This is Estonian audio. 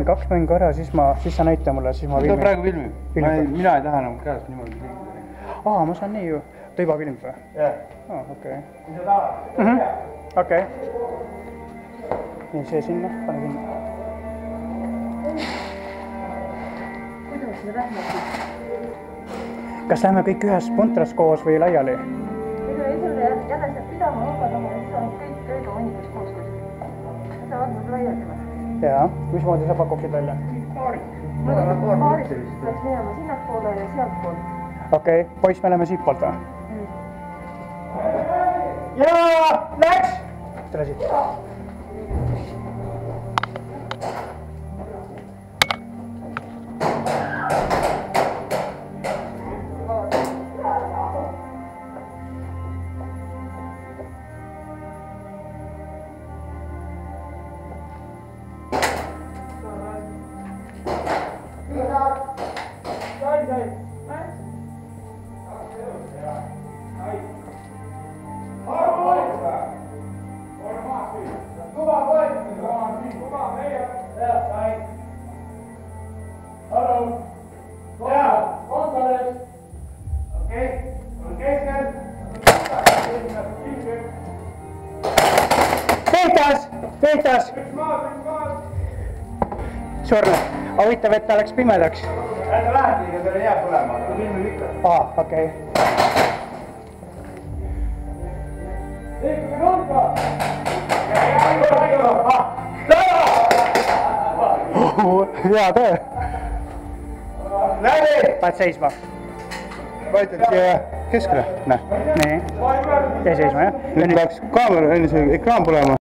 kaks mängu ära, siis sa näita mulle, siis ma filmin. Ta praegu filmib. Mina ei taha enam käest niimoodi. Aa, ma saan nii ju. Ta juba filmib või? Jah. Okei. Mis sa tahad? Okei. Nii, see sinna, pane sinna. Kuidas me lähme siis? Kas lähme kõik ühes puntras koos või laiali? Ei sulle jälle saab pidama vabadama, siis on kõik tööga mõnikas koos kuskil. Sa vaatad laialdama. Jaa, mismoodi sa pakuksid välja? Paarid läks minema sinnapoole ja sealtpoole. Okei, poiss, me läheme siitpoolt või? Jaa, läks! Tule siit. Tehtas! Sorry, huvitav, et ta läks pimedaks. Ärge lähed liiga, seal ei jää põlema, ta filmib ikka. Okei. Liikuge nurka! Hea töö! Läbi! Paned seisma. Vaitad siia keskele. Nii. Jäi seisma, jah? Nüüd peaks kaamera, see ekraan põlema.